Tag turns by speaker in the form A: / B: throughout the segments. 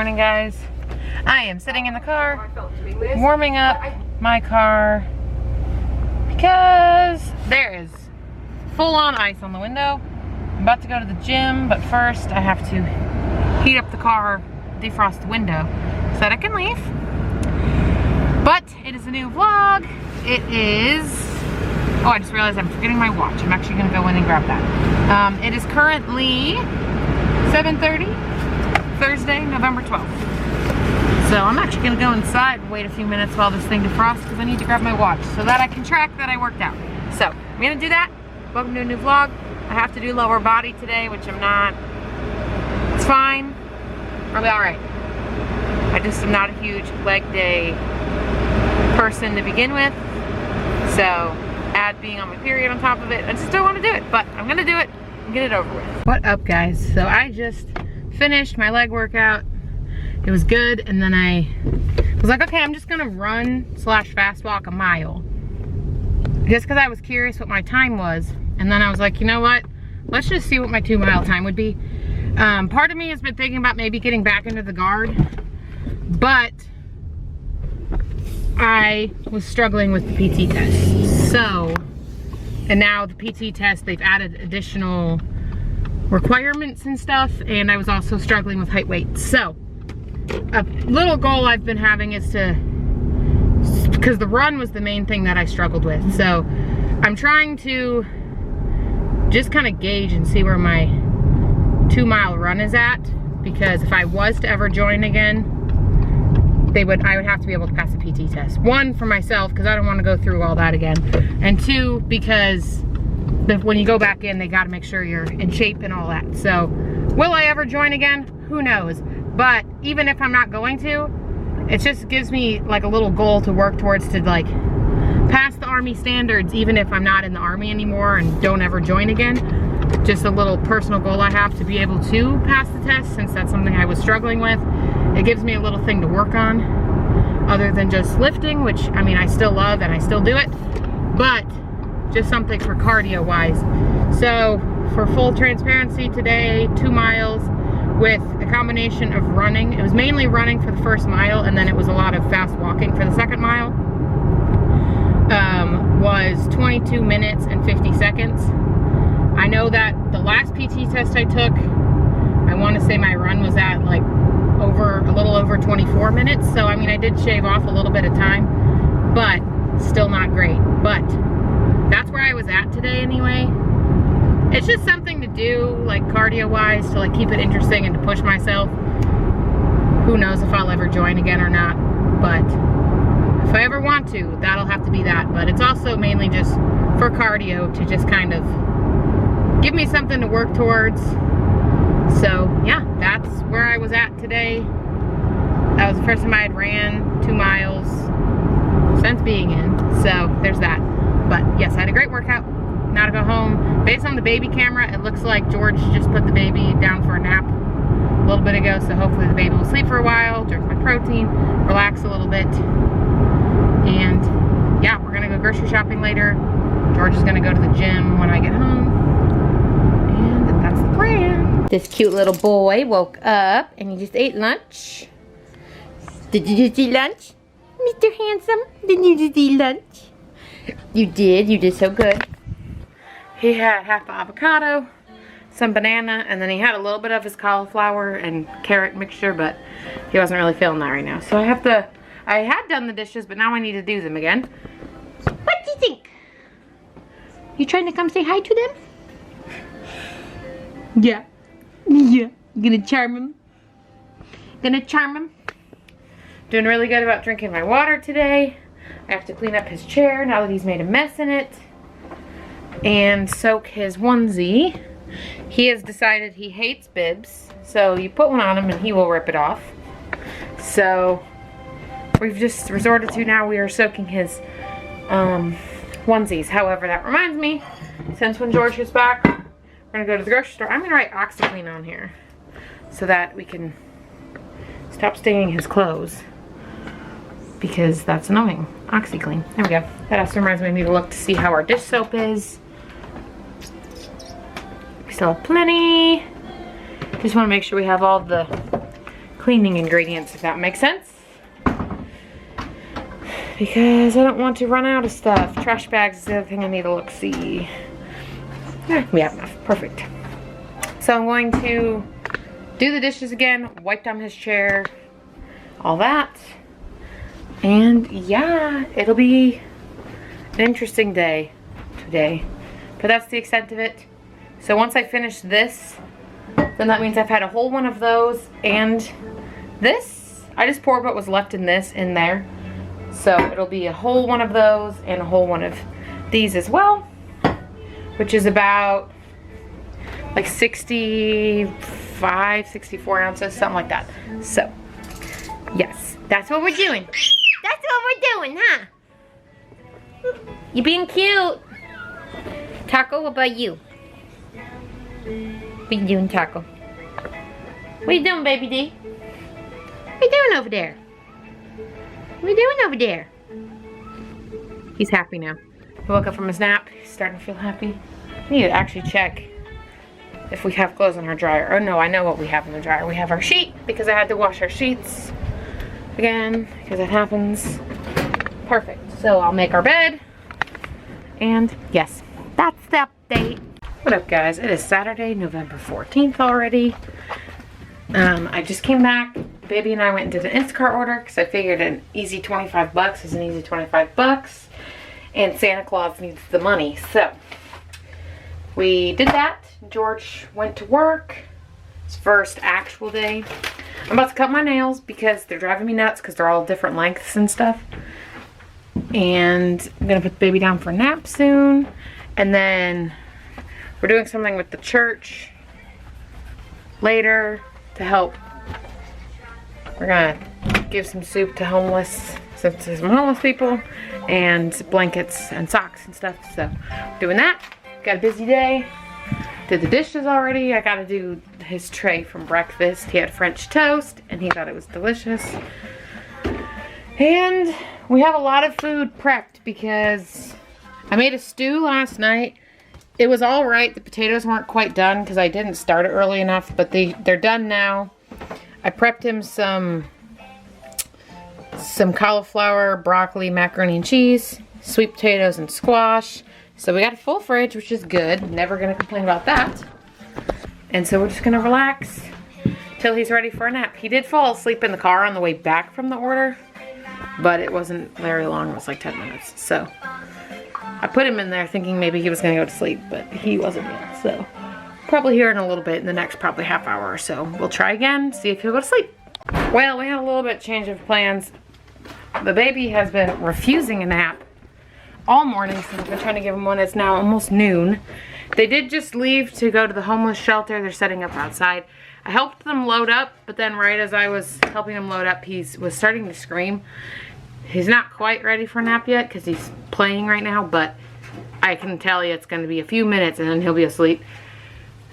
A: morning, guys. I am sitting in the car, warming up my car because there is full-on ice on the window. I'm about to go to the gym, but first I have to heat up the car, defrost the window so that I can leave. But it is a new vlog. It is, oh, I just realized I'm forgetting my watch. I'm actually gonna go in and grab that. It is currently 7:30, Thursday, November 12th. So I'm actually gonna go inside and wait a few minutes while this thing defrosts because I need to grab my watch so that I can track that I worked out. So I'm gonna do that. Welcome to a new vlog. I have to do lower body today, which I'm not. It's fine. I'll be all right. I just am not a huge leg day person to begin with. So add being on my period on top of it, I just don't want to do it, but I'm gonna do it and get it over with. What up, guys? So I just finished my leg workout. It was good, and then I was like, okay, I'm just gonna run / fast walk a mile. Just because I was curious what my time was. And then I was like, you know what? Let's just see what my 2-mile time would be. Part of me has been thinking about maybe getting back into the guard, but I was struggling with the PT test. So, and now the PT test, they've added additional requirements and stuff, and I was also struggling with height weight. So, a little goal I've been having is to, because the run was the main thing that I struggled with. So, I'm trying to just kind of gauge and see where my 2-mile run is at, because if I was to ever join again, I would have to be able to pass a PT test. 1, for myself, because I don't want to go through all that again, and 2, because when you go back in, they got to make sure you're in shape and all that. So will I ever join again? Who knows? But even if I'm not going to, it just gives me like a little goal to work towards, to like pass the Army standards, even if I'm not in the Army anymore and don't ever join again. Just a little personal goal I have to be able to pass the test, since that's something I was struggling with. It gives me a little thing to work on, other than just lifting, which I mean I still love and I still do it, but just something for cardio wise. So for full transparency, today 2 miles with a combination of running. It was mainly running for the first mile, and then it was a lot of fast walking for the second mile. Was 22 minutes and 50 seconds. I know that the last PT test I took, I want to say my run was at like a little over 24 minutes. So I mean, I did shave off a little bit of time, but still not great. But that's where I was at today anyway. It's just something to do, like cardio wise, to like keep it interesting and to push myself. Who knows if I'll ever join again or not, but if I ever want to, that'll have to be that. But it's also mainly just for cardio, to just kind of give me something to work towards. So yeah, that's where I was at today. That was the first time I had ran 2 miles since being in. So there's that. But yes, I had a great workout. Now to go home. Based on the baby camera, it looks like George just put the baby down for a nap a little bit ago. So hopefully the baby will sleep for a while, drink my protein, relax a little bit. And yeah, we're gonna go grocery shopping later. George is gonna go to the gym when I get home. And that's the plan. This cute little boy woke up and he just ate lunch. Did you just eat lunch? Mr. Handsome, didn't you just eat lunch? You did so good. He had half the avocado, some banana, and then he had a little bit of his cauliflower and carrot mixture, but he wasn't really feeling that right now. So I had done the dishes, but now I need to do them again. What do you think? You trying to come say hi to them? Yeah. Yeah. You gonna charm him? Gonna charm him? Doing really good about drinking my water today. I have to clean up his chair now that he's made a mess in it. And soak his onesie. He has decided he hates bibs. So you put one on him and he will rip it off. So we've just resorted to, now we are soaking his onesies. However, that reminds me, since when George is back, we're gonna go to the grocery store. I'm gonna write OxyClean on here so that we can stop staining his clothes, because that's annoying. OxyClean. There we go. That also reminds me to look to see how our dish soap is. We still have plenty. Just want to make sure we have all the cleaning ingredients, if that makes sense. Because I don't want to run out of stuff. Trash bags is the other thing I need to look see. Yeah, we have enough. Perfect. So I'm going to do the dishes again, wipe down his chair, all that. And yeah, it'll be an interesting day today. But that's the extent of it. So once I finish this, then that means I've had a whole one of those and this. I just poured what was left in this in there. So it'll be a whole one of those and a whole one of these as well, which is about like 65, 64 ounces, something like that. So, yes, that's what we're doing. That's what we're doing, huh? You being cute. Taco, what about you? What you doing, Taco? What you doing, baby D? What you doing over there? What are you doing over there? He's happy now. He woke up from his nap. He's starting to feel happy. I need to actually check if we have clothes in our dryer. Oh no, I know what we have in the dryer. We have our sheet because I had to wash our sheets again because it happens. Perfect. So I'll make our bed. And yes, that's the update. What up, guys? It is Saturday, November 14th already. I just came back. Baby and I went and did an Instacart order because I figured an easy 25 bucks is an easy 25 bucks. And Santa Claus needs the money. So we did that. George went to work. His first actual day. I'm about to cut my nails because they're driving me nuts because they're all different lengths and stuff. And I'm going to put the baby down for a nap soon. And then we're doing something with the church later to help. We're gonna give some soup to homeless, since there's some homeless people, and blankets and socks and stuff. So doing that. Got a busy day. Did the dishes already. I gotta do his tray from breakfast. He had French toast and he thought it was delicious. And we have a lot of food prepped because I made a stew last night. It was all right. The potatoes weren't quite done because I didn't start it early enough, but they're done now. I prepped him some cauliflower, broccoli, macaroni and cheese, sweet potatoes and squash. So we got a full fridge, which is good. Never gonna complain about that. And so we're just gonna relax till he's ready for a nap. He did fall asleep in the car on the way back from the order, but it wasn't very long. It was like 10 minutes. So I put him in there thinking maybe he was gonna go to sleep, but he wasn't yet. So probably here in a little bit, in the next probably half hour or so. We'll try again, see if he'll go to sleep. Well, we had a little bit change of plans. The baby has been refusing a nap all morning since I've been trying to give him one. It's now almost noon. They did just leave to go to the homeless shelter. They're setting up outside. I helped them load up, but then right as I was helping him load up, he was starting to scream. He's not quite ready for a nap yet because he's playing right now, but I can tell you it's going to be a few minutes and then he'll be asleep.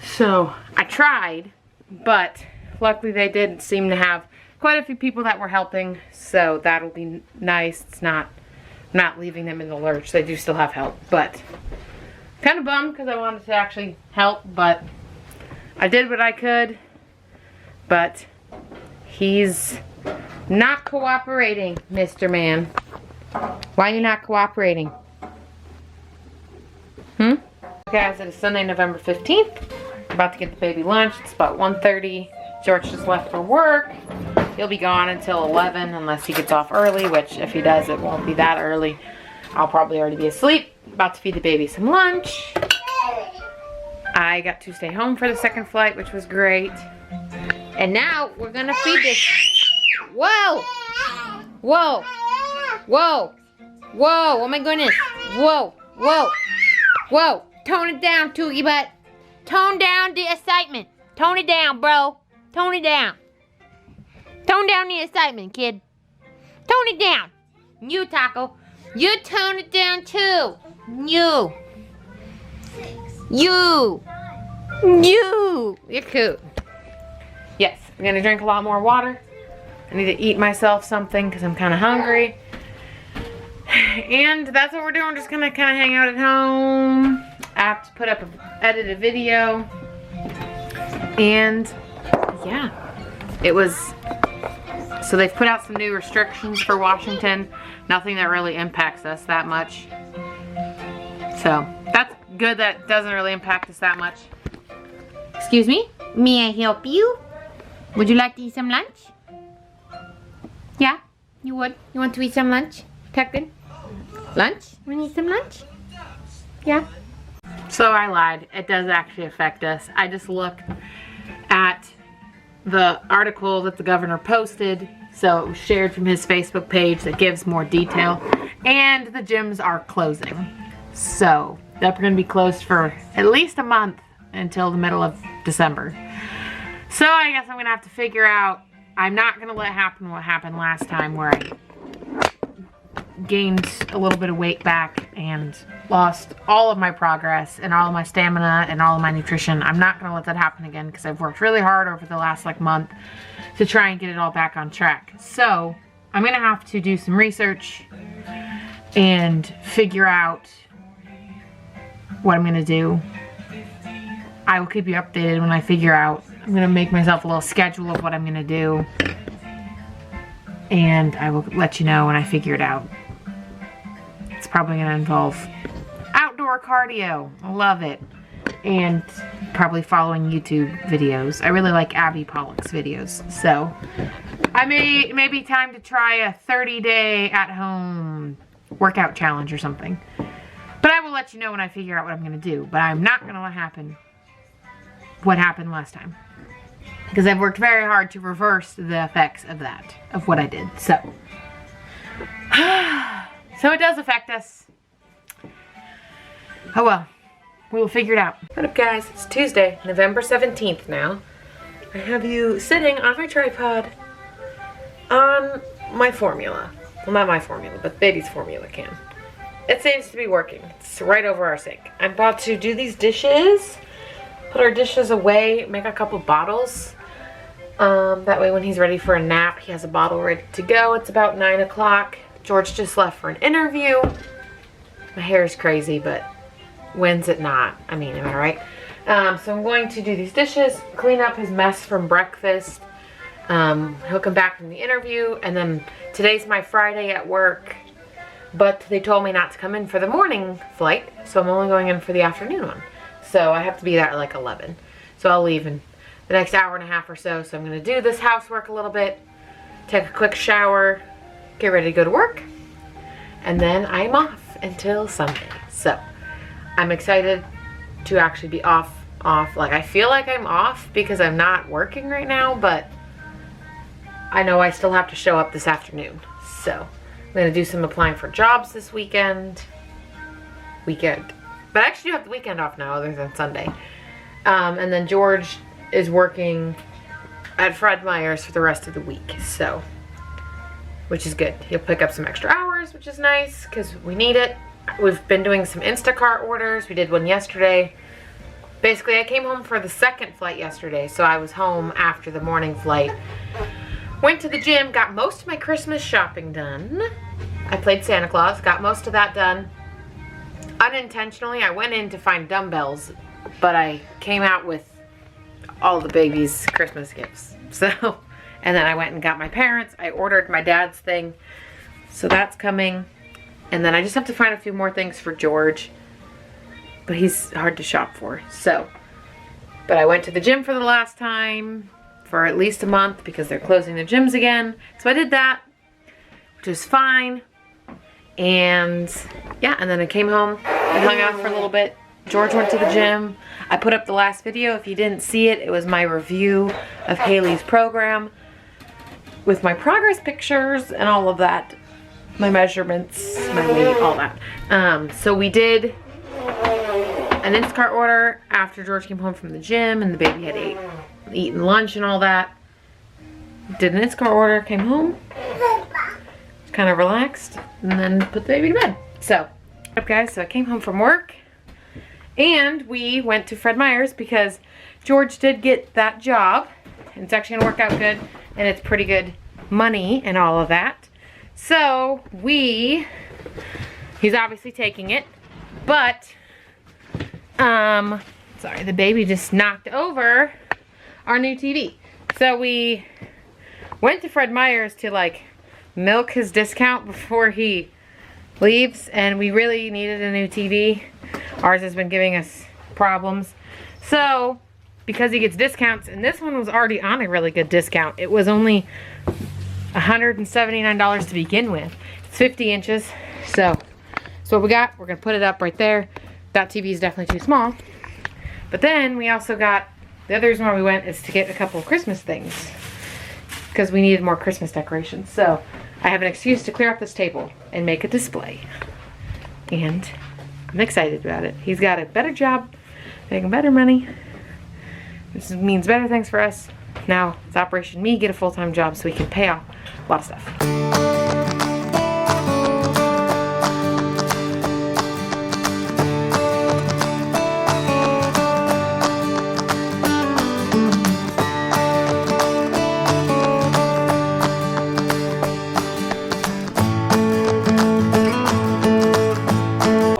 A: So I tried, but luckily they did seem to have quite a few people that were helping, so that'll be nice. It's not leaving them in the lurch. They do still have help, but kind of bummed because I wanted to actually help, but I did what I could. But he's not cooperating, Mr. Man. Why are you not cooperating? Guys, it is Sunday, November 15th. I'm about to get the baby lunch. It's about 1:30. George just left for work. He'll be gone until 11 unless he gets off early, which if he does, it won't be that early. I'll probably already be asleep. About to feed the baby some lunch. I got to stay home for the second flight, which was great. And now we're gonna feed this. Whoa! Whoa! Whoa! Whoa! Oh my goodness! Whoa! Whoa! Whoa! Tone it down, Toogie Butt. Tone down the excitement. Tone it down, bro. Tone it down. Tone down the excitement, kid. Tone it down. You, Taco. You tone it down too. You. You. You're cute. Yes, I'm gonna drink a lot more water. I need to eat myself something because I'm kind of hungry. And that's what we're doing. We're just gonna kind of hang out at home. I have to put up edit a video. And yeah, it was So they've put out some new restrictions for Washington. Nothing that really impacts us that much. So that's good that it doesn't really impact us that much. Excuse me? May I help you? Would you like to eat some lunch? Yeah, you would? You want to eat some lunch? Tuckton? Lunch? You want to eat some lunch? Yeah. So I lied. It does actually affect us. I just looked at the article that the governor posted. So it was shared from his Facebook page that gives more detail. And the gyms are closing. So they're going to be closed for at least a month until the middle of December. So I guess I'm going to have to figure out. I'm not going to let happen what happened last time where I gained a little bit of weight back and lost all of my progress and all of my stamina and all of my nutrition. I'm not going to let that happen again because I've worked really hard over the last like month to try and get it all back on track. So I'm going to have to do some research and figure out what I'm going to do. I will keep you updated when I figure out. I'm going to make myself a little schedule of what I'm going to do. And I will let you know when I figure it out. It's probably going to involve outdoor cardio. I love it. And probably following YouTube videos. I really like Abby Pollock's videos. So I may be time to try a 30-day at-home workout challenge or something. But I will let you know when I figure out what I'm going to do. But I'm not going to let happen what happened last time. Because I've worked very hard to reverse the effects of that, of what I did. So, so it does affect us. Oh well, we will figure it out. What up guys, it's Tuesday, November 17th now. I have you sitting on my tripod on my formula. Well, not my formula, but baby's formula can. It seems to be working. It's right over our sink. I'm about to do these dishes, put our dishes away, make a couple bottles. That way when he's ready for a nap, he has a bottle ready to go. It's about 9 o'clock. George just left for an interview. My hair is crazy, but when's it not? I mean, am I right? So I'm going to do these dishes, clean up his mess from breakfast. He'll come back from the interview, and then today's my Friday at work. But they told me not to come in for the morning flight, so I'm only going in for the afternoon one. So I have to be there at like 11. So I'll leave in the next hour and a half or so. So I'm going to do this housework a little bit, take a quick shower, get ready to go to work, and then I'm off until Sunday. So I'm excited to actually be off. Like I feel like I'm off because I'm not working right now, but I know I still have to show up this afternoon. So I'm going to do some applying for jobs this weekend. But I actually do have the weekend off now other than Sunday. And then George is working at Fred Meyer's for the rest of the week. So, which is good. He'll pick up some extra hours, which is nice because we need it. We've been doing some Instacart orders. We did one yesterday. Basically, I came home for the second flight yesterday. So I was home after the morning flight. Went to the gym, got most of my Christmas shopping done. I played Santa Claus, got most of that done. Unintentionally, I went in to find dumbbells, but I came out with all the baby's Christmas gifts. So, and then I went and got my parents. I ordered my dad's thing, so that's coming. And then I just have to find a few more things for George, but he's hard to shop for. So, but I went to the gym for the last time for at least a month because they're closing the gyms again. So I did that, which is fine. And yeah, and then I came home and hung out for a little bit. George went to the gym. I put up the last video. If you didn't see it, it was my review of Haley's program with my progress pictures and all of that. My measurements, my weight, all that. So we did an Instacart order after George came home from the gym and the baby had eaten lunch and all that. Did an Instacart order, came home, kind of relaxed, and then put the baby to bed. So, up guys, so I came home from work and we went to Fred Meyer's because George did get that job and it's actually gonna work out good and it's pretty good money and all of that. So he's obviously taking it, but sorry, the baby just knocked over our new TV. So we went to Fred Meyer's to like milk his discount before he leaves, and we really needed a new TV. Ours has been giving us problems. So, because he gets discounts, and this one was already on a really good discount. It was only $179 to begin with. It's 50 inches. So, that's what we got. We're gonna put it up right there. That TV is definitely too small. But then we also got, the other reason why we went is to get a couple of Christmas things, because we needed more Christmas decorations. So I have an excuse to clear up this table and make a display. And I'm excited about it. He's got a better job, making better money. This means better things for us. Now it's Operation Me, get a full-time job so we can pay off a lot of stuff.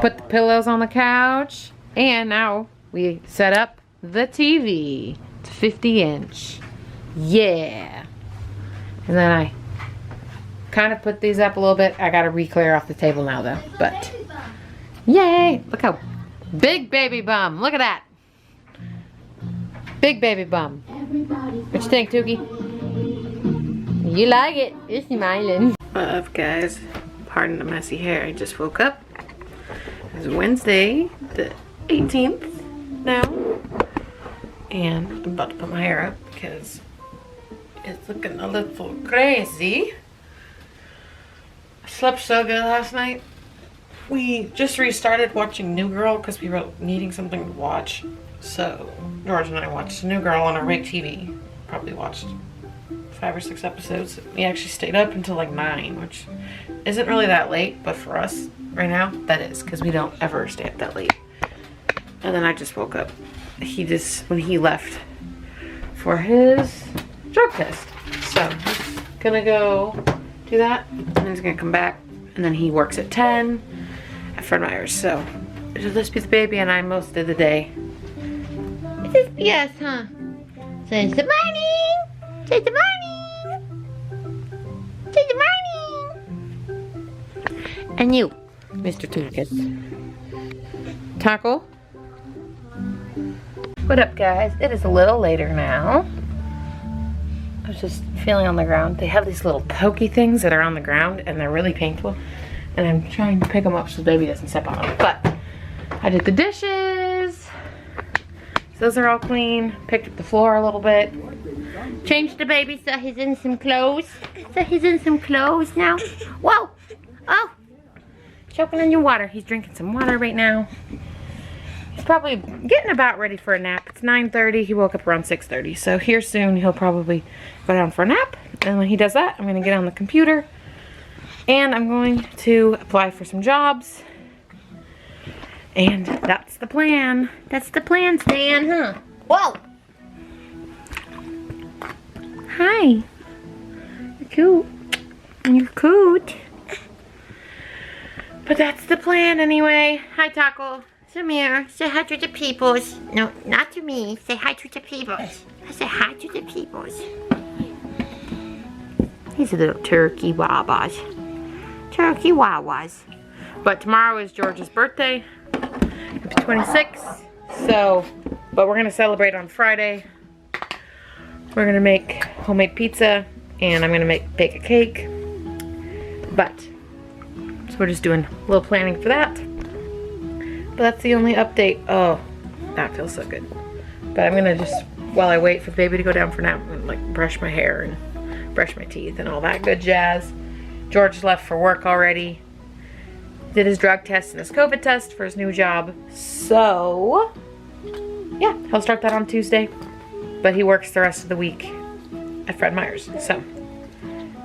A: Put the pillows on the couch, and now we set up the TV. It's 50 inch. Yeah. And then I kind of put these up a little bit. I gotta re-clear off the table now though, but yay. Look how big baby bum. Look at that. Big baby bum. What you think, Tookie? You like it. You're smiling. What up, guys? Pardon the messy hair. I just woke up. It's Wednesday, the 18th now, and I'm about to put my hair up because it's looking a little crazy. I slept so good last night. We just restarted watching New Girl because we were needing something to watch. So George and I watched New Girl on our big TV. Probably watched 5 or 6 episodes. We actually stayed up until like 9, which isn't really that late, but for us right now, that is, because we don't ever stay up that late. And then I just woke up. When he left for his drug test. So he's gonna go do that, and then he's gonna come back, and then he works at 10 at Fred Meyer's. So it'll just be the baby and I most of the day. It's just yes, huh? Say good morning! Say good morning! Say good morning! And you, Mr. Toolkit. Taco? What up, guys? It is a little later now. I was just feeling on the ground. They have these little pokey things that are on the ground, and they're really painful. And I'm trying to pick them up so the baby doesn't step on them. But I did the dishes. So those are all clean. Picked up the floor a little bit. Changed the baby so he's in some clothes. So he's in some clothes now. Whoa! Oh! Choking on your water. He's drinking some water right now. He's probably getting about ready for a nap. It's 9:30. He woke up around 6:30. So here soon he'll probably go down for a nap. And when he does that, I'm going to get on the computer. And I'm going to apply for some jobs. And that's the plan. That's the plan, Stan, huh? Whoa! Hi. You're cute. You're cute. But that's the plan anyway. Hi, Taco. Samir, say hi to the peoples. No, not to me. Say hi to the peoples. Say hi to the peoples. He's a little turkey wawas. Turkey wawas. But tomorrow is George's birthday. It's 26. So, but we're going to celebrate on Friday. We're going to make homemade pizza. And I'm going to bake a cake. But, so we're just doing a little planning for that. But that's the only update. Oh, that feels so good. But I'm gonna just, while I wait for the baby to go down for a nap, like brush my hair and brush my teeth and all that good jazz. George left for work already. Did his drug test and his COVID test for his new job. So, yeah, he'll start that on Tuesday. But he works the rest of the week at Fred Meyer's. So,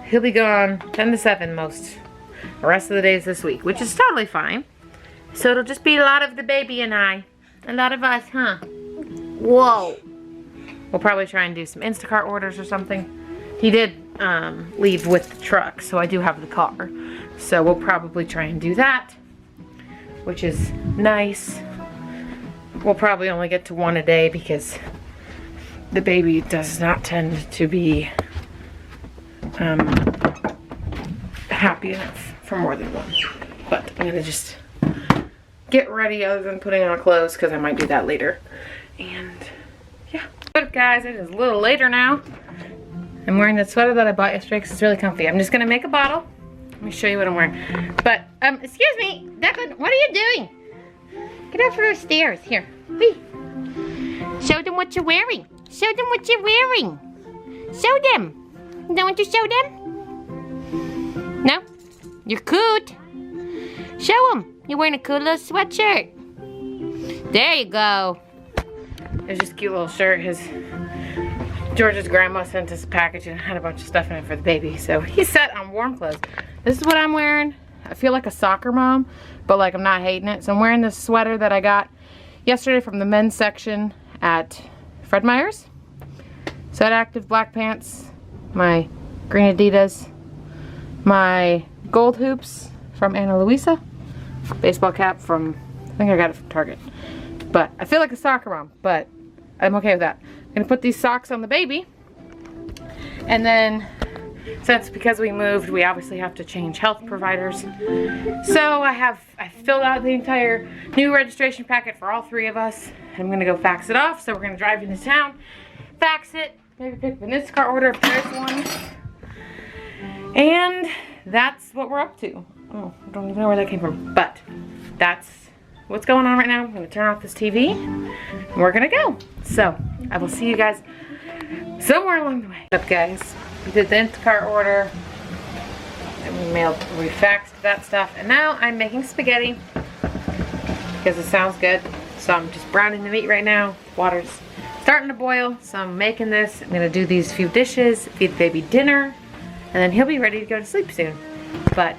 A: he'll be gone 10 to 7 most. The rest of the days this week, which is totally fine. So it'll just be a lot of the baby and I. A lot of us, huh? Whoa. We'll probably try and do some Instacart orders or something. He did leave with the truck, so I do have the car. So we'll probably try and do that, which is nice. We'll probably only get to 1 a day because the baby does not tend to be happiness for more than one. But I'm gonna just get ready other than putting on clothes because I might do that later. And yeah. But guys, it is a little later now. I'm wearing that sweater that I bought yesterday because it's really comfy. I'm just gonna make a bottle. Let me show you what I'm wearing. But, excuse me, Declan, what are you doing? Get up for the stairs. Here. Whee. Show them what you're wearing. Show them what you're wearing. Show them. You don't want to show them? No? You're cute. Show them. You're wearing a cool little sweatshirt. There you go. It's just a cute little shirt. George's grandma sent us a package and had a bunch of stuff in it for the baby. So he's set on warm clothes. This is what I'm wearing. I feel like a soccer mom, but like I'm not hating it. So I'm wearing this sweater that I got yesterday from the men's section at Fred Meyer's. Set Active black pants, my green Adidas, my gold hoops from Ana Luisa, baseball cap from, I think I got it from Target. But I feel like a soccer mom, but I'm okay with that. I'm gonna put these socks on the baby. And then, because we moved, we obviously have to change health providers. So I filled out the entire new registration packet for all three of us. I'm gonna go fax it off. So we're gonna drive into town, fax it, maybe pick up an Instacart order if there's one. And that's what we're up to. Oh, I don't even know where that came from, but that's what's going on right now. I'm gonna turn off this TV and we're gonna go. So I will see you guys somewhere along the way. What's up, guys? We did the Instacart order and we faxed that stuff, and now I'm making spaghetti because it sounds good. So I'm just browning the meat right now. Water's starting to boil, so I'm making this. I'm gonna do these few dishes, feed the baby dinner, and then he'll be ready to go to sleep soon. But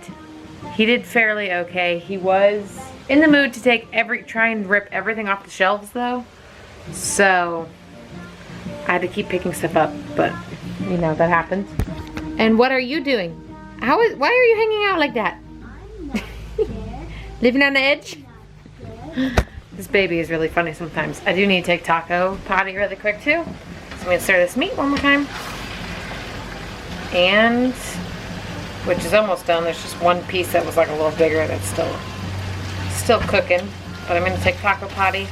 A: he did fairly okay. He was in the mood to try and rip everything off the shelves though. So I had to keep picking stuff up, but you know, that happens. And what are you doing? Why are you hanging out like that? Living on the edge? This baby is really funny sometimes. I do need to take taco potty really quick too. So I'm gonna stir this meat one more time. And, which is almost done. There's just one piece that was like a little bigger that's still cooking. But I'm gonna take taco potty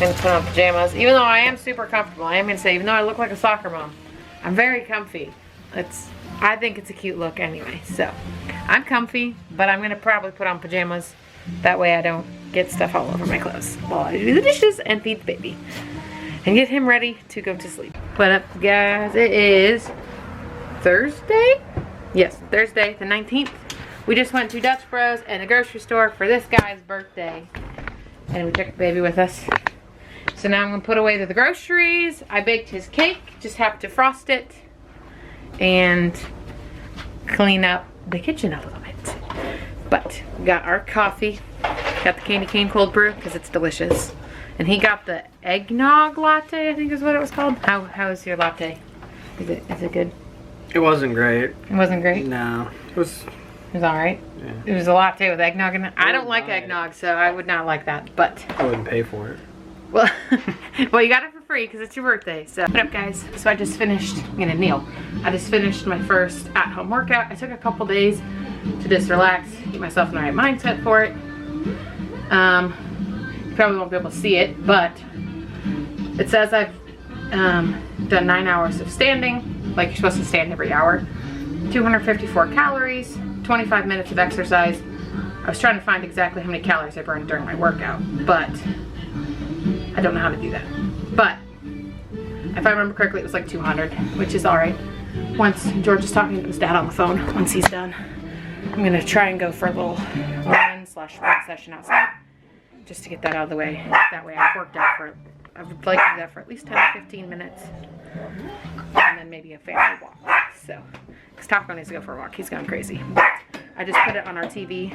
A: and put on pajamas. Even though I am super comfortable, I am gonna say, even though I look like a soccer mom, I'm very comfy. I think it's a cute look anyway. So I'm comfy, but I'm gonna probably put on pajamas. That way I don't get stuff all over my clothes while I do the dishes and feed the baby and get him ready to go to sleep. What up, guys? It is Thursday? Yes, Thursday the 19th. We just went to Dutch Bros and the grocery store for this guy's birthday, and we took the baby with us. So now I'm gonna put away the groceries. I baked his cake, just have to frost it and clean up the kitchen a little bit. But we got our coffee, got the candy cane cold brew because it's delicious. And he got the eggnog latte, I think is what it was called. How is your latte? Is it good?
B: It wasn't great.
A: It wasn't great?
B: No. It was
A: alright. Yeah. It was a latte with eggnog in it. I don't like eggnog, so I would not like that, but
B: I wouldn't pay for it.
A: Well, well, you got it for free because it's your birthday. So what up, guys? So I just finished, I'm gonna kneel. I just finished my first at-home workout. I took a couple days to just relax, get myself in the right mindset for it. You probably won't be able to see it, but it says I've done 9 hours of standing, like you're supposed to stand every hour. 254 calories, 25 minutes of exercise. I was trying to find exactly how many calories I burned during my workout, but I don't know how to do that. But if I remember correctly, it was like 200, which is all right. Once George is talking to his dad on the phone, once he's done, I'm gonna try and go for a little run/run session outside, just to get that out of the way. That way I've worked out for, I would like to do that for at least 10 to 15 minutes, and then maybe a family walk. So, because Taco needs to go for a walk, he's going crazy. But I just put it on our TV.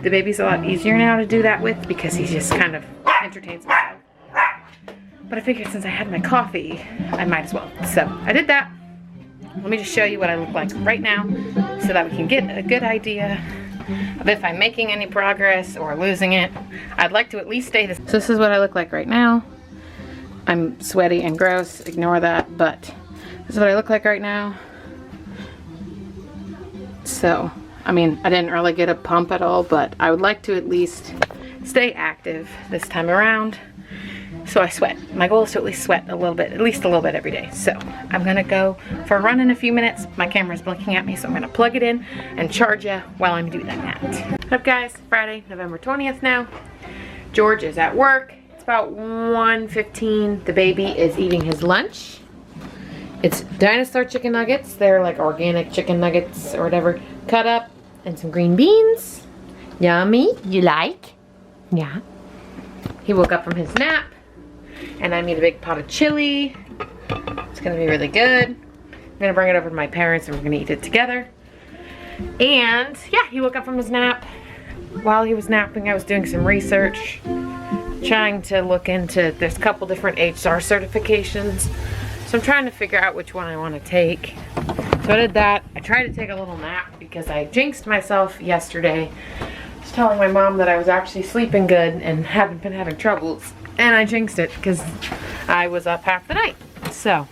A: The baby's a lot easier now to do that with because he just kind of entertains himself. But I figured since I had my coffee, I might as well. So I did that. Let me just show you what I look like right now so that we can get a good idea of if I'm making any progress or losing it. I'd like to at least stay this. So this is what I look like right now. I'm sweaty and gross, ignore that, but this is what I look like right now. So, I mean, I didn't really get a pump at all, but I would like to at least stay active this time around. So I sweat. My goal is to at least sweat a little bit, at least a little bit every day. So I'm gonna go for a run in a few minutes. My camera's blinking at me, so I'm gonna plug it in and charge you while I'm doing that. What's up, guys? Friday, November 20th now. George is at work. It's about 1:15. The baby is eating his lunch. It's dinosaur chicken nuggets. They're like organic chicken nuggets or whatever. Cut up, and some green beans. Yummy. You like? Yeah. He woke up from his nap. And I made a big pot of chili. It's gonna be really good. I'm gonna bring it over to my parents and we're gonna eat it together. And yeah, he woke up from his nap. While he was napping, I was doing some research, trying to look into, there's a couple different HR certifications. So I'm trying to figure out which one I want to take. So I did that. I tried to take a little nap because I jinxed myself yesterday. I was telling my mom that I was actually sleeping good and haven't been having troubles. And I jinxed it because I was up half the night. So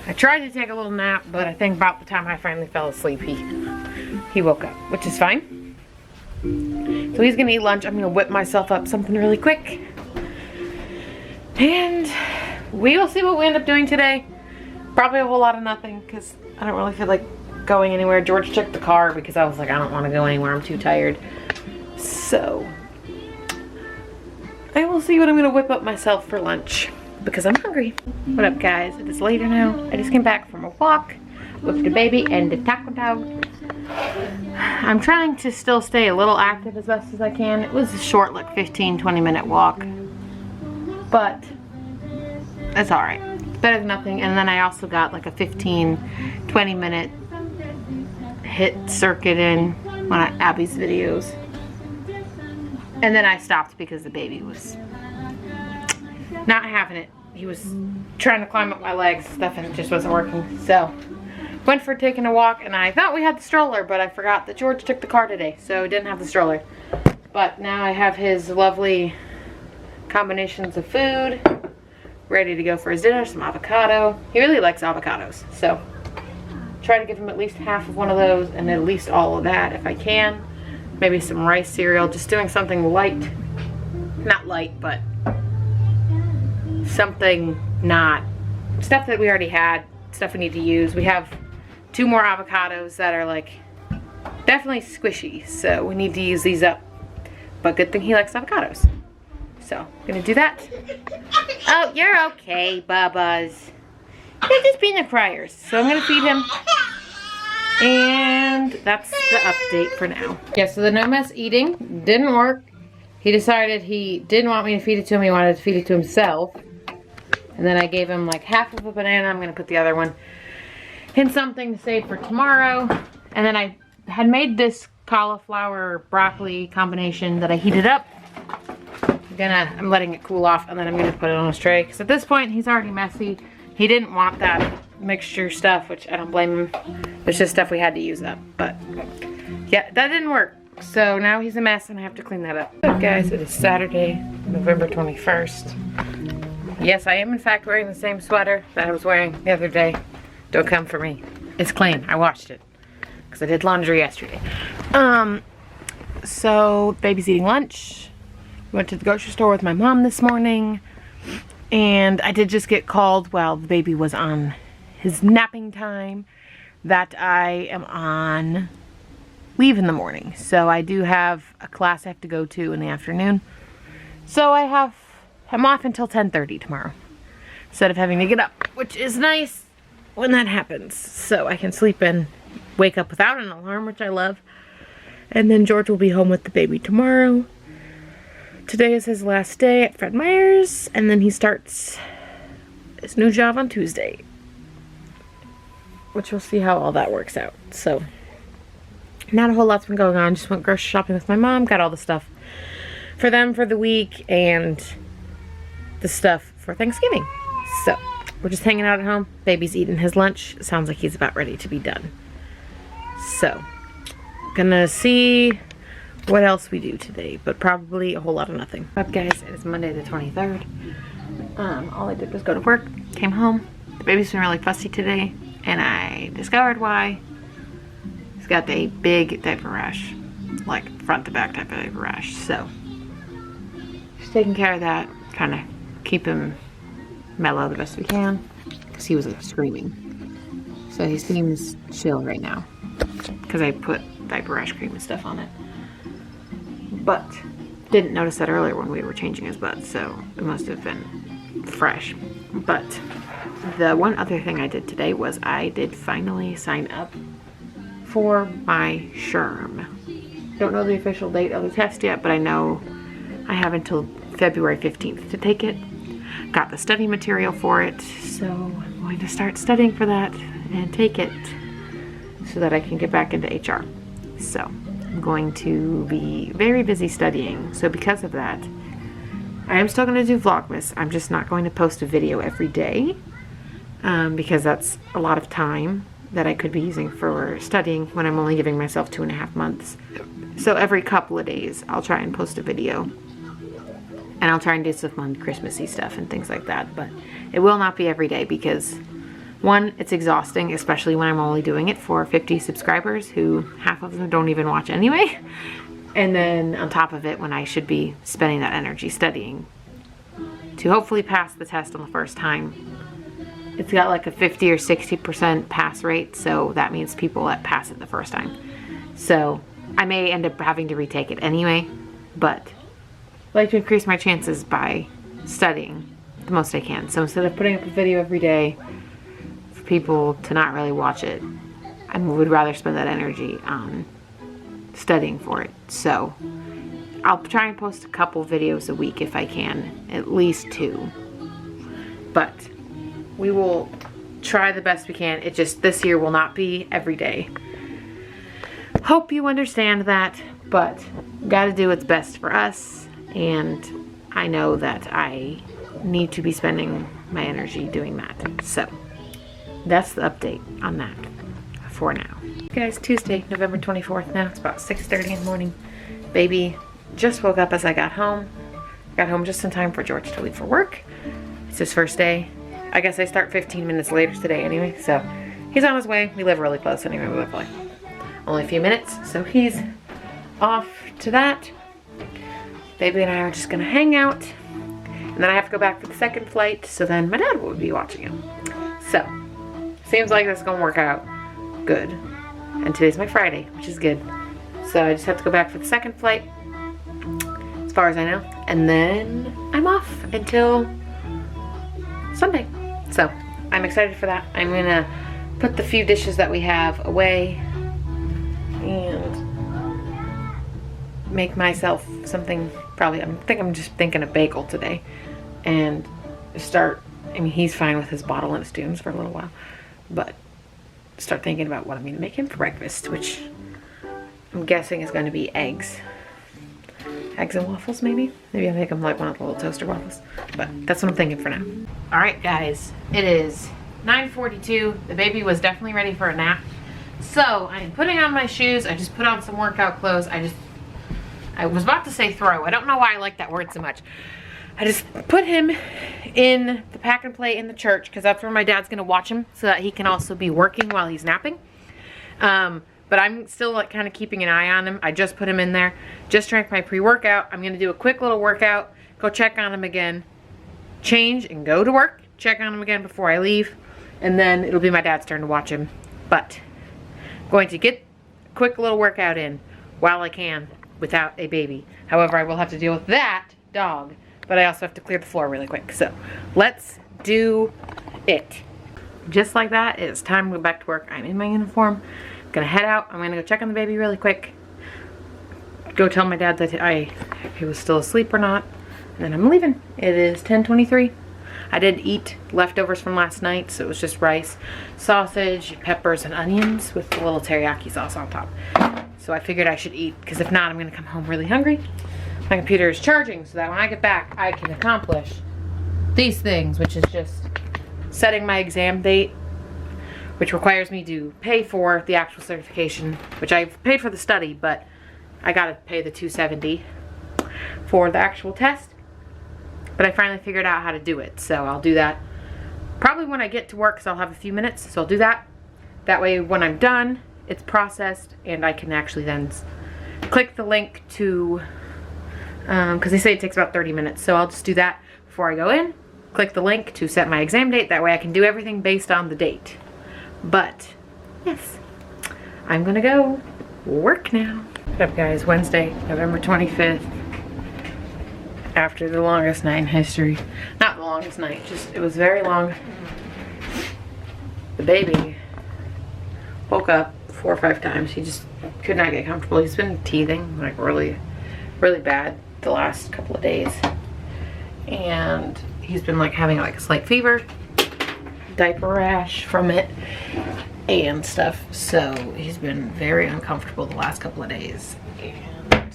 A: I tried to take a little nap, but I think about the time I finally fell asleep, he woke up, which is fine. So he's gonna eat lunch. I'm gonna whip myself up something really quick. And we will see what we end up doing today. Probably a whole lot of nothing because I don't really feel like going anywhere. George took the car because I was like, I don't want to go anywhere. I'm too tired. So I will see what I'm gonna whip up myself for lunch because I'm hungry. What up, guys? It is later now. I just came back from a walk with the baby and the taco dog. I'm trying to still stay a little active as best as I can. It was a short, like 15-20 minute walk, but it's all right. It's better than nothing. And then I also got like a 15-20 minute hit circuit in one of Abby's videos. And then I stopped because the baby was not having it. He was trying to climb up my legs and stuff and it just wasn't working. So went for taking a walk and I thought we had the stroller, but I forgot that George took the car today, so didn't have the stroller. But now I have his lovely combinations of food ready to go for his dinner. Some avocado. He really likes avocados, so try to give him at least half of one of those and at least all of that if I can. Maybe some rice cereal, just doing something light. Not light, but something not, stuff that we already had, stuff we need to use. We have 2 more avocados that are like definitely squishy, so we need to use these up. But good thing he likes avocados. So, I'm gonna do that. Oh, you're okay, Bubba's. You're just being a crier. So I'm gonna feed him. And that's the update for now. Yeah, so the no mess eating didn't work. He decided he didn't want me to feed it to him. He wanted to feed it to himself. And then I gave him like half of a banana. I'm gonna put the other one in something to save for tomorrow. And then I had made this cauliflower broccoli combination that I heated up. I'm letting it cool off and then I'm gonna put it on his tray. Because at this point he's already messy. He didn't want that mixture stuff, which I don't blame him. It's just stuff we had to use up. But yeah, that didn't work. So now he's a mess and I have to clean that up. But guys, it is Saturday, November 21st. Yes, I am in fact wearing the same sweater that I was wearing the other day. Don't come for me. It's clean. I washed it because I did laundry yesterday. So baby's eating lunch. Went to the grocery store with my mom this morning. And I did just get called while the baby was on his napping time that I am on leave in the morning. So I do have a class I have to go to in the afternoon. So I'm off until 10:30 tomorrow instead of having to get up, which is nice when that happens. So I can sleep and wake up without an alarm, which I love. And then George will be home with the baby tomorrow. Today is his last day at Fred Meyer's, and then he starts his new job on Tuesday, which we'll see how all that works out. So not a whole lot's been going on. Just went grocery shopping with my mom, got all the stuff for them for the week and the stuff for Thanksgiving. So we're just hanging out at home. Baby's eating his lunch. Sounds like he's about ready to be done. So gonna see what else we do today, but probably a whole lot of nothing. Up, guys, it is Monday the 23rd. All I did was go to work, came home. The baby's been really fussy today, and I discovered why. He's got a big diaper rash, like front to back type of diaper rash. So just taking care of that, kind of keep him mellow the best we can, because he was like screaming. So he seems chill right now, because I put diaper rash cream and stuff on it. But didn't notice that earlier when we were changing his butt, so it must have been fresh. But the one other thing I did today was I did finally sign up for my SHRM. Don't know the official date of the test yet, but I know I have until February 15th to take it. Got the study material for it, so I'm going to start studying for that and take it so that I can get back into HR. So I'm going to be very busy studying. So because of that, I am still going to do Vlogmas. I'm just not going to post a video every day because that's a lot of time that I could be using for studying when I'm only giving myself 2.5 months. So every couple of days I'll try and post a video. And I'll try and do some fun Christmassy stuff and things like that. But it will not be every day because, one, it's exhausting, especially when I'm only doing it for 50 subscribers who half of them don't even watch anyway. And then on top of it, when I should be spending that energy studying to hopefully pass the test on the first time. It's got like a 50 or 60% pass rate, so that means people that pass it the first time. So I may end up having to retake it anyway, but I like to increase my chances by studying the most I can. So instead of putting up a video every day for people to not really watch it, I would rather spend that energy on studying for it. So I'll try and post a couple videos a week if I can, at least 2. But we will try the best we can. It just, this year will not be every day. Hope you understand that, but gotta do what's best for us. And I know that I need to be spending my energy doing that. So that's the update on that for now. Guys, Tuesday, November 24th now. It's about 6:30 in the morning. Baby just woke up as I got home. Got home just in time for George to leave for work. It's his first day. I guess I start 15 minutes later today anyway, so he's on his way. We live really close anyway. We live like only a few minutes, so he's off to that. Baby and I are just gonna hang out, and then I have to go back for the second flight, so then my dad will be watching him. So, seems like that's gonna work out good. And today's my Friday, which is good. So I just have to go back for the second flight, as far as I know, and then I'm off until Sunday. So I'm excited for that. I'm gonna put the few dishes that we have away and make myself something. Probably, I'm just thinking a bagel today, and start. I mean, he's fine with his bottle and his tunes for a little while, but start thinking about what I'm gonna make him for breakfast, which I'm guessing is going to be eggs and waffles, maybe. Maybe I'll make them like one of the little toaster waffles, but that's what I'm thinking for now. All right, guys, it is 9:42. The baby was definitely ready for a nap, so I'm putting on my shoes. I just put on some workout clothes. I was about to say throw. I don't know why I like that word so much. I just put him in the pack and play in the church, because that's where my dad's gonna watch him, so that he can also be working while he's napping. But I'm still like kind of keeping an eye on him. I just put him in there. Just drank my pre-workout. I'm gonna do a quick little workout, go check on him again, change and go to work, check on him again before I leave, and then it'll be my dad's turn to watch him. But I'm going to get a quick little workout in while I can without a baby. However, I will have to deal with that dog, but I also have to clear the floor really quick. So let's do it. Just like that, it's time to go back to work. I'm in my uniform. Gonna head out. I'm gonna go check on the baby really quick. Go tell my dad that he was still asleep or not. And then I'm leaving. It is 10:23. I did eat leftovers from last night, so it was just rice, sausage, peppers, and onions with a little teriyaki sauce on top. So I figured I should eat, because if not, I'm gonna come home really hungry. My computer is charging so that when I get back, I can accomplish these things, which is just setting my exam date, which requires me to pay for the actual certification, which I've paid for the study, but I gotta pay the $270 for the actual test. But I finally figured out how to do it, so I'll do that probably when I get to work, because I'll have a few minutes, so I'll do that. That way when I'm done it's processed and I can actually then click the link to, because they say it takes about 30 minutes. So I'll just do that before I go in, click the link to set my exam date. That way I can do everything based on the date. But yes, I'm gonna go work now. What's up guys, Wednesday, November 25th. After the longest night in history. Not the longest night, just it was very long. The baby woke up 4 or 5 times. He just could not get comfortable. He's been teething like really bad the last couple of days. And he's been like having like a slight fever, diaper rash from it and stuff. So he's been very uncomfortable the last couple of days. And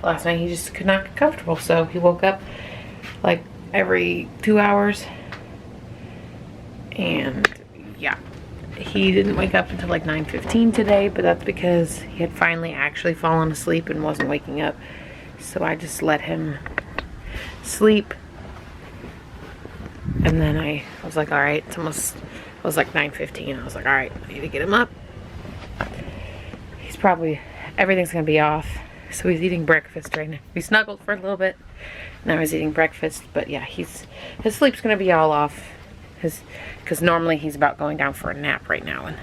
A: last night he just could not get comfortable. So he woke up like every 2 hours. And yeah, he didn't wake up until like 9:15 today, but that's because he had finally actually fallen asleep and wasn't waking up. So I just let him sleep. And then I was like, all right, it's almost, it was like 9:15. I was like, all right, I need to get him up. He's probably, everything's gonna be off. So he's eating breakfast right now. We snuggled for a little bit. Now he's eating breakfast, but yeah, his sleep's gonna be all off. Because normally he's about going down for a nap right now, and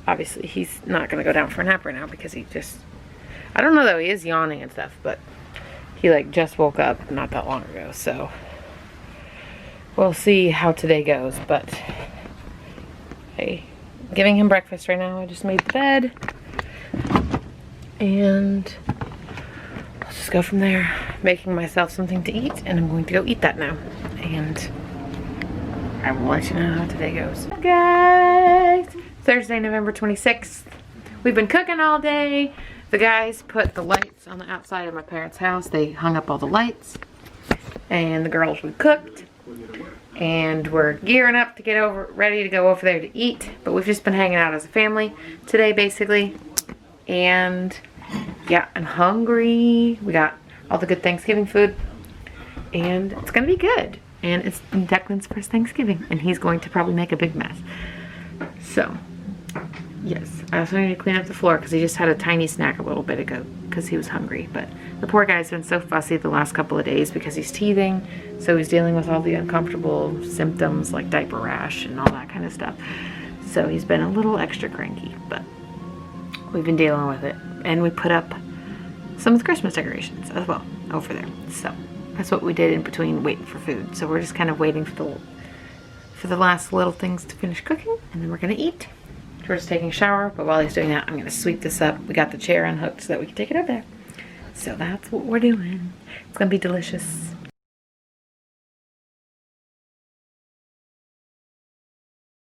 A: obviously he's not gonna go down for a nap right now because he just, I don't know though, he is yawning and stuff, but he like just woke up not that long ago, so we'll see how today goes. But hey, giving him breakfast right now. I just made the bed and I'll just go from there, making myself something to eat, and I'm going to go eat that now, and I will let you know how today goes. Guys, Thursday, November 26th. We've been cooking all day. The guys put the lights on the outside of my parents' house. They hung up all the lights. And the girls, we cooked. And we're gearing up to get ready to go over there to eat. But we've just been hanging out as a family today, basically. And yeah, I'm hungry. We got all the good Thanksgiving food. And it's gonna be good. And it's Declan's first Thanksgiving, and he's going to probably make a big mess. So, yes. I also need to clean up the floor because he just had a tiny snack a little bit ago because he was hungry. But the poor guy's been so fussy the last couple of days because he's teething. So he's dealing with all the uncomfortable symptoms like diaper rash and all that kind of stuff. So he's been a little extra cranky, but we've been dealing with it. And we put up some of the Christmas decorations as well over there. So that's what we did in between waiting for food. So we're just kind of waiting for the last little things to finish cooking, and then we're gonna eat. George's taking a shower, but while he's doing that, I'm gonna sweep this up. We got the chair unhooked so that we can take it over there. So that's what we're doing. It's gonna be delicious.